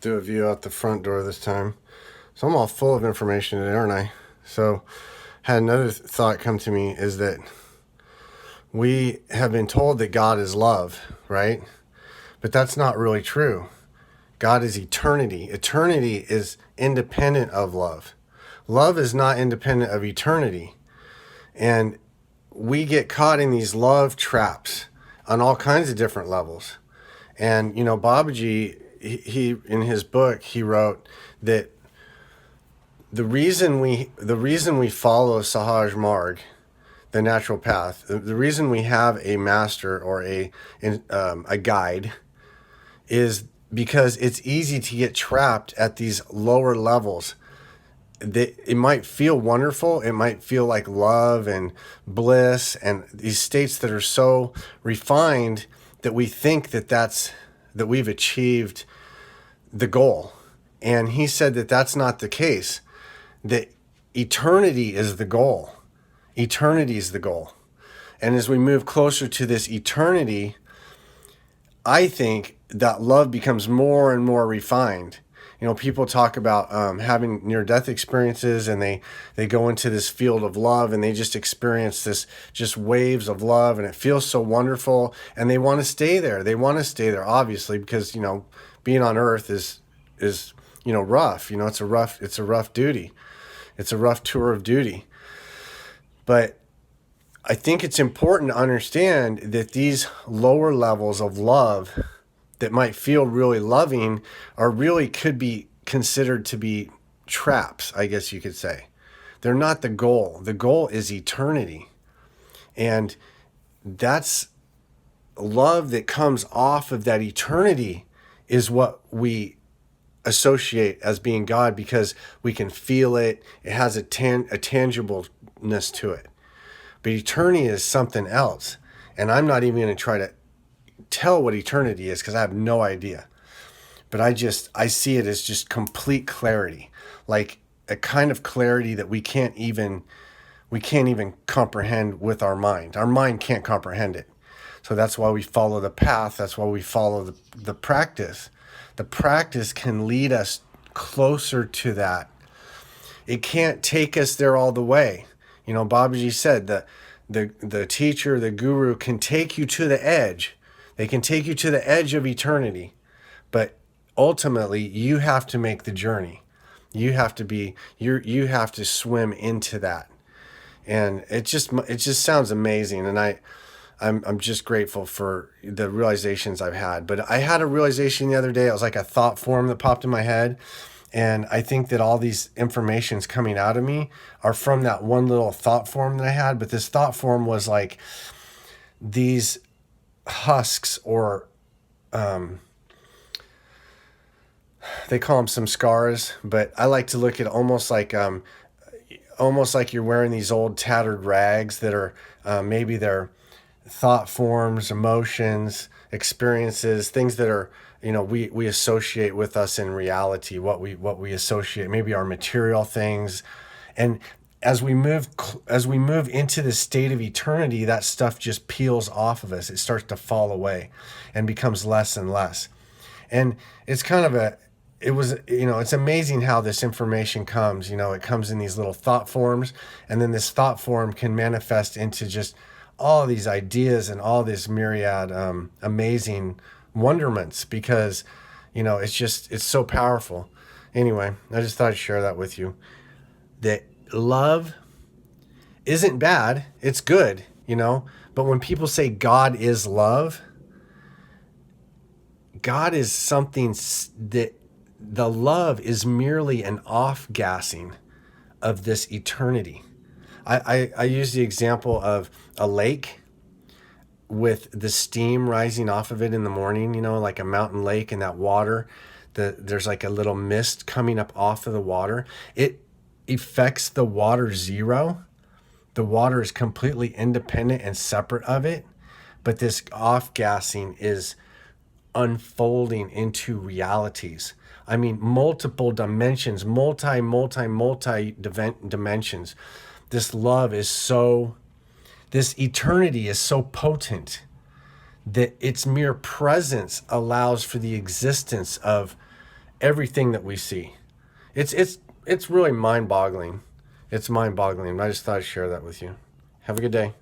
do a view out the front door this time. So I'm all full of information today, aren't I? So had another thought come to me is that we have been told that God is love, right? But that's not really true. God is eternity. Eternity is independent of love. Love is not independent of eternity. And we get caught in these love traps on all kinds of different levels. And, Babaji, he in his book, he wrote that the reason we follow Sahaj Marg, the natural path, the reason we have a master or a guide is because it's easy to get trapped at these lower levels. That it might feel wonderful, it might feel like love and bliss and these states that are so refined that we think that we've achieved the goal. And he said that that's not the case, that eternity is the goal. Eternity is the goal. And as we move closer to this eternity, I think that love becomes more and more refined. People talk about having near-death experiences, and they go into this field of love, and they just experience this just waves of love, and it feels so wonderful, and they want to stay there. They want to stay there, obviously, because being on Earth is rough. It's a rough duty. It's a rough tour of duty. But I think it's important to understand that these lower levels of love that might feel really loving could be considered to be traps, I guess you could say. They're not the goal. The goal is eternity. And that's love that comes off of that eternity is what we associate as being God, because we can feel it. It has a tangibleness to it. But eternity is something else. And I'm not even going to try to tell what eternity is because I have no idea. But I see it as just complete clarity, like a kind of clarity that we can't even comprehend with our mind. Our mind can't comprehend it. So that's why we follow the path. That's why we follow the practice. The practice can lead us closer to that. It can't take us there all the way. Babaji said that the teacher, the guru can take you to the edge. They can take you to the edge of eternity, but ultimately you have to make the journey. You have to swim into that. And it just sounds amazing. And I'm just grateful for the realizations I've had. But I had a realization the other day. It was like a thought form that popped in my head. And I think that all these informations coming out of me are from that one little thought form that I had. But this thought form was like these husks, or they call them some scars, but I like to look at almost like you're wearing these old tattered rags that are maybe they're thought forms, emotions, experiences, things that are we associate with us in reality, what we associate, maybe our material things. And as we move into the state of eternity, that stuff just peels off of us. It starts to fall away and becomes less and less. And it's it's amazing how this information comes. It comes in these little thought forms, and then this thought form can manifest into just all these ideas and all this myriad amazing wonderments, because it's so powerful. Anyway, I just thought I'd share that with you, that love isn't bad, it's good, but when people say God is love, God is something that the love is merely an off-gassing of this eternity. I use the example of a lake with the steam rising off of it in the morning, like a mountain lake, and that water, there's like a little mist coming up off of the water. It affects the water zero. The water is completely independent and separate of it, but this off-gassing is unfolding into realities. I mean, multiple dimensions, multi dimensions. This love is this eternity is so potent that its mere presence allows for the existence of everything that we see. It's really mind-boggling. It's mind-boggling. I just thought I'd share that with you. Have a good day.